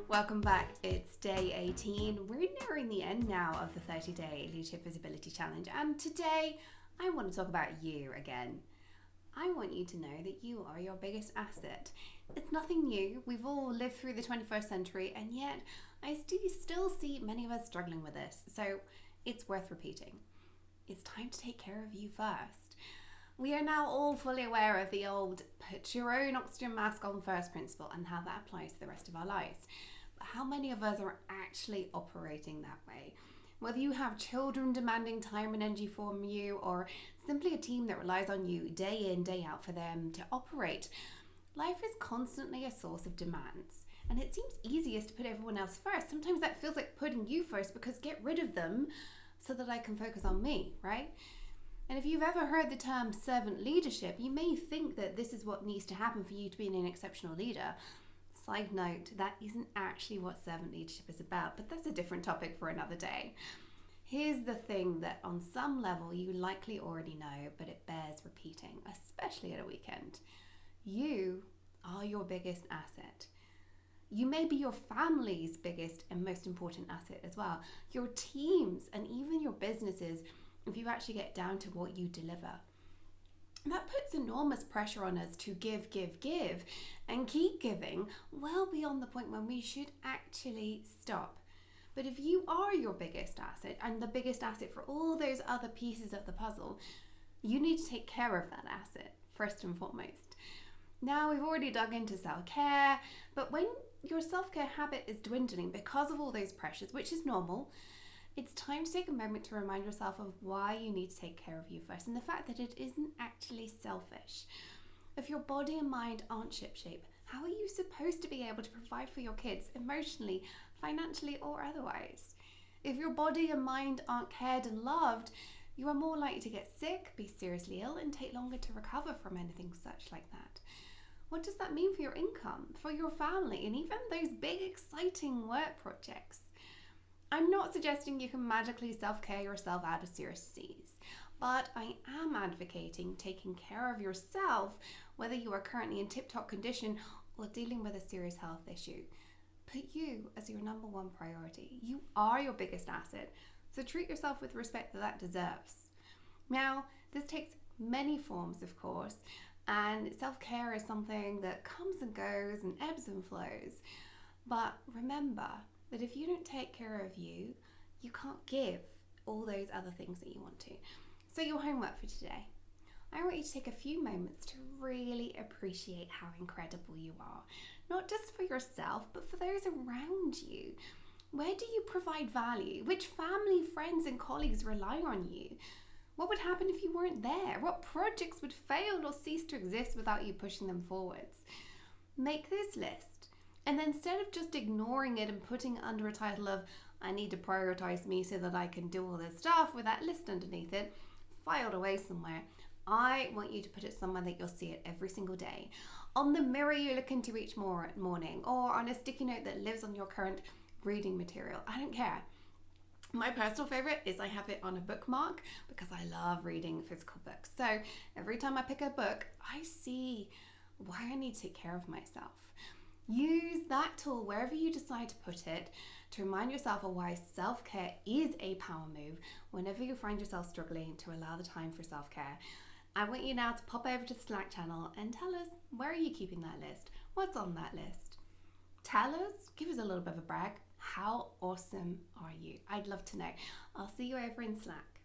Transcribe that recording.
Welcome back. It's day 18. We're nearing the end now of the 30-day Leadership Visibility Challenge, and today I want to talk about you again. I want you to know that you are your biggest asset. It's nothing new. We've all lived through the 21st century, and yet I still see many of us struggling with this, so it's worth repeating. It's time to take care of you first. We are now all fully aware of the old put your own oxygen mask on first principle and how that applies to the rest of our lives. But how many of us are actually operating that way? Whether you have children demanding time and energy from you, or simply a team that relies on you day in, day out for them to operate, life is constantly a source of demands. And it seems easiest to put everyone else first. Sometimes that feels like putting you first, because get rid of them so that I can focus on me, right? And if you've ever heard the term servant leadership, you may think that this is what needs to happen for you to be an exceptional leader. Side note, that isn't actually what servant leadership is about, but that's a different topic for another day. Here's the thing that on some level you likely already know, but it bears repeating, especially at a weekend. You are your biggest asset. You may be your family's biggest and most important asset as well. Your teams and even your businesses, if you actually get down to what you deliver. That puts enormous pressure on us to give, and keep giving well beyond the point when we should actually stop. But if you are your biggest asset and the biggest asset for all those other pieces of the puzzle, you need to take care of that asset first and foremost. Now, we've already dug into self-care, but when your self-care habit is dwindling because of all those pressures, which is normal, it's time to take a moment to remind yourself of why you need to take care of you first, and the fact that it isn't actually selfish. If your body and mind aren't shipshape, how are you supposed to be able to provide for your kids emotionally, financially, or otherwise? If your body and mind aren't cared and loved, you are more likely to get sick, be seriously ill, and take longer to recover from anything such like that. What does that mean for your income, for your family, and even those big, exciting work projects? I'm not suggesting you can magically self-care yourself out of serious disease, but I am advocating taking care of yourself, whether you are currently in tip-top condition or dealing with a serious health issue. Put you as your number one priority. You are your biggest asset, so treat yourself with respect that deserves. Now, this takes many forms, of course, and self-care is something that comes and goes and ebbs and flows. But remember that if you don't take care of you, you can't give all those other things that you want to. So your homework for today, I want you to take a few moments to really appreciate how incredible you are. Not just for yourself, but for those around you. Where do you provide value? Which family, friends, and colleagues rely on you? What would happen if you weren't there? What projects would fail or cease to exist without you pushing them forwards? Make this list. And then instead of just ignoring it and putting it under a title of, I need to prioritize me so that I can do all this stuff with that list underneath it, filed away somewhere, I want you to put it somewhere that you'll see it every single day. On the mirror you look into each morning, or on a sticky note that lives on your current reading material. I don't care. My personal favorite is I have it on a bookmark because I love reading physical books. So every time I pick a book, I see why I need to take care of myself. Use that tool wherever you decide to put it to remind yourself of why self-care is a power move whenever you find yourself struggling to allow the time for self-care. I want you now to pop over to the Slack channel and tell us, where are you keeping that list? What's on that list? Tell us, give us a little bit of a brag. How awesome are you? I'd love to know. I'll see you over in Slack.